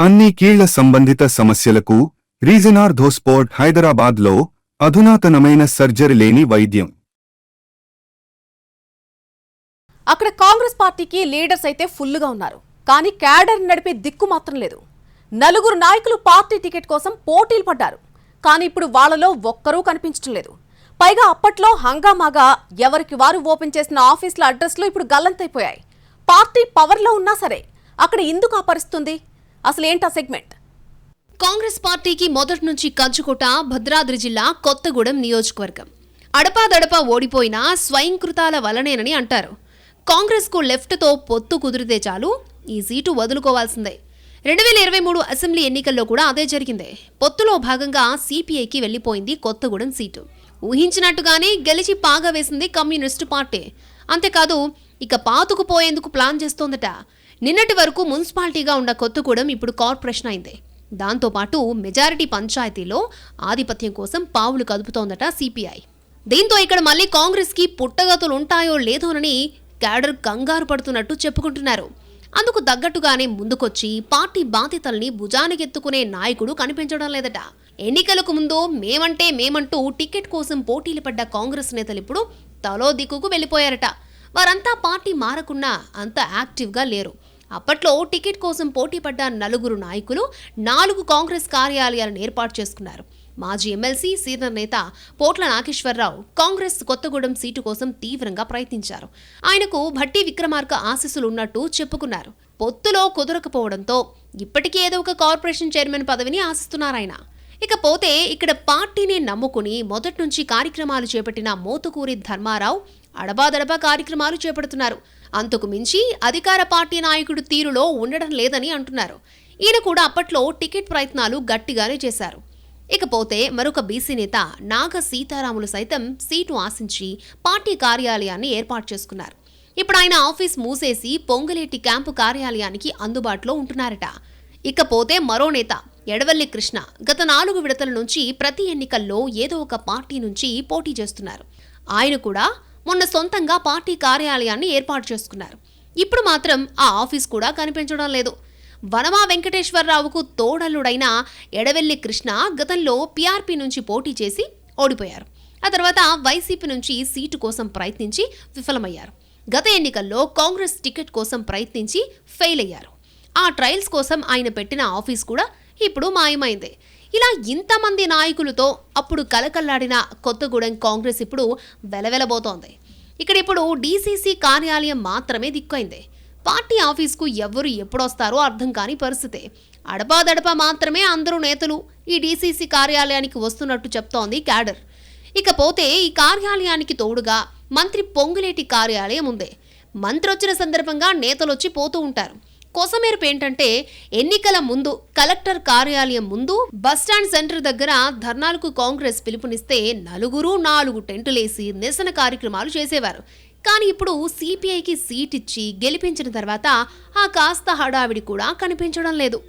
అన్ని కీళ్ల సంబంధిత సమస్యలకు రీజనార్థోస్పోర్ట్ హైదరాబాద్లో అధునాతనమైన సర్జరీ లేని వైద్యం. అక్కడ కాంగ్రెస్ పార్టీకి లీడర్స్ అయితే ఫుల్లుగా ఉన్నారు, కానీ క్యాడర్ నడిపే దిక్కు మాత్రం లేదు. నలుగురు నాయకులు పార్టీ టికెట్ కోసం పోటీలు పడ్డారు, కానీ ఇప్పుడు వాళ్లలో ఒక్కరూ కనిపించడం లేదు. పైగా అప్పట్లో హంగామాగా ఎవరికి వారు ఓపెన్ చేసిన ఆఫీసుల అడ్రస్లు ఇప్పుడు గల్లంతైపోయాయి. పార్టీ పవర్లో ఉన్నా సరే అక్కడ ఎందుకు ఆపరిస్తుంది? అసలేంటా సెగ్మెంట్? కాంగ్రెస్ పార్టీకి మొదటి నుంచి కంచుకోట భద్రాద్రి జిల్లా కొత్తగూడెం నియోజకవర్గం. అడపాదడపా ఓడిపోయినా స్వయంకృతాల వలనేనని అంటారు. కాంగ్రెస్కు లెఫ్ట్తో పొత్తు కుదిరితే చాలు ఈ సీటు వదులుకోవాల్సిందే. 2023 అసెంబ్లీ ఎన్నికల్లో కూడా అదే జరిగింది. పొత్తులో భాగంగా సిపిఐకి వెళ్లిపోయింది కొత్తగూడెం సీటు. ఊహించినట్టుగానే గెలిచి పాగా వేసింది కమ్యూనిస్టు పార్టీ. అంతేకాదు ఇక పాతుకుపోయేందుకు ప్లాన్ చేస్తోందట. నిన్నటి వరకు మున్సిపాలిటీగా ఉన్న కొత్తగూడెం ఇప్పుడు కార్పొరేషన్ అయింది. దాంతోపాటు మెజారిటీ పంచాయతీలో ఆధిపత్యం కోసం పావులు కదుపుతోందట సిపిఐ. దీంతో ఇక్కడ మళ్లీ కాంగ్రెస్కి పుట్టగతులుంటాయో లేదోనని క్యాడర్ కంగారు పడుతున్నట్టు చెప్పుకుంటున్నారు. అందుకు తగ్గట్టుగానే ముందుకొచ్చి పార్టీ బాధ్యతల్ని భుజానికెత్తుకునే నాయకుడు కనిపించడం లేదట. ఎన్నికలకు ముందు మేమంటూ టికెట్ కోసం పోటీలు పడ్డ కాంగ్రెస్ నేతలు ఇప్పుడు తలో దిక్కుకు వెళ్లిపోయారట. వారంతా పార్టీ మారకున్నా అంత యాక్టివ్గా లేరు. అప్పట్లో టికెట్ కోసం పోటీ పడ్డ నలుగురు నాయకులు 4 కాంగ్రెస్ కార్యాలయాలను ఏర్పాటు చేసుకున్నారు. మాజీ ఎమ్మెల్సీ సీనియర్ నేత పోట్ల నాగేశ్వరరావు కాంగ్రెస్ కొత్తగూడెం సీటు కోసం తీవ్రంగా ప్రయత్నించారు. ఆయనకు భట్టి విక్రమార్క ఆశీస్సులున్నట్టు చెప్పుకున్నారు. పొత్తులో కుదరకపోవడంతో ఇప్పటికీ ఏదో ఒక కార్పొరేషన్ చైర్మన్ పదవిని ఆశిస్తున్నారాయన. ఇకపోతే ఇక్కడ పార్టీని నమ్ముకుని మొదటి నుంచి కార్యక్రమాలు చేపట్టిన మోతుకూరి ధర్మారావు అడబాదడబా కార్యక్రమాలు చేపడుతున్నారు. అంతకు మించి అధికార పార్టీ నాయకుడు తీరులో ఉండడం లేదని అంటున్నారు. ఈయన కూడా అప్పట్లో టికెట్ ప్రయత్నాలు గట్టిగానే చేశారు. ఇకపోతే మరొక బీసీ నేత నాగ సీతారాములు సైతం సీటు ఆశించి పార్టీ కార్యాలయాన్ని ఏర్పాటు చేసుకున్నారు. ఇప్పుడు ఆయన ఆఫీస్ మూసేసి పొంగులేటి క్యాంపు కార్యాలయానికి అందుబాటులో ఉంటున్నారట. ఇకపోతే మరో నేత ఎడవల్లి కృష్ణ గత 4 విడతల నుంచి ప్రతి ఎన్నికల్లో ఏదో ఒక పార్టీ నుంచి పోటీ చేస్తున్నారు. ఆయన కూడా మొన్న సొంతంగా పార్టీ కార్యాలయాన్ని ఏర్పాటు చేసుకున్నారు. ఇప్పుడు మాత్రం ఆ ఆఫీస్ కూడా కనిపించడం లేదు. వనమా వెంకటేశ్వరరావుకు తోడల్లుడైన ఎడవెల్లి కృష్ణ గతంలో పీఆర్పీ నుంచి పోటీ చేసి ఓడిపోయారు. ఆ తర్వాత వైసీపీ నుంచి సీటు కోసం ప్రయత్నించి విఫలమయ్యారు. గత ఎన్నికల్లో కాంగ్రెస్ టికెట్ కోసం ప్రయత్నించి ఫెయిల్ అయ్యారు. ఆ ట్రయల్స్ కోసం ఆయన పెట్టిన ఆఫీస్ కూడా ఇప్పుడు మాయమైంది. ఇలా ఇంతమంది నాయకులతో అప్పుడు కలకల్లాడిన కొత్తగూడెం కాంగ్రెస్ ఇప్పుడు వెలవెలబోతోంది. ఇక్కడ ఇప్పుడు డీసీసీ కార్యాలయం మాత్రమే దిక్కైంది. పార్టీ ఆఫీస్కు ఎవరు ఎప్పుడొస్తారో అర్థం కాని పరిస్థితి. అడపాదడపా మాత్రమే అందరూ నేతలు ఈ డీసీసీ కార్యాలయానికి వస్తున్నట్టు చెప్తోంది క్యాడర్. ఇకపోతే ఈ కార్యాలయానికి తోడుగా మంత్రి పొంగులేటి కార్యాలయం ఉంది. మంత్రి వచ్చిన సందర్భంగా నేతలొచ్చి పోతూ ఉంటారు. కొసమేరపు ఏంటంటే ఎన్నికల ముందు కలెక్టర్ కార్యాలయం ముందు బస్టాండ్ సెంటర్ దగ్గర ధర్నాలకు కాంగ్రెస్ పిలుపునిస్తే 4 టెంటులేసి నిరసన కార్యక్రమాలు చేసేవారు. కానీ ఇప్పుడు సిపిఐకి సీట్ ఇచ్చి గెలిపించిన తర్వాత ఆ కాస్త హడావిడి కూడా కనిపించడం లేదు.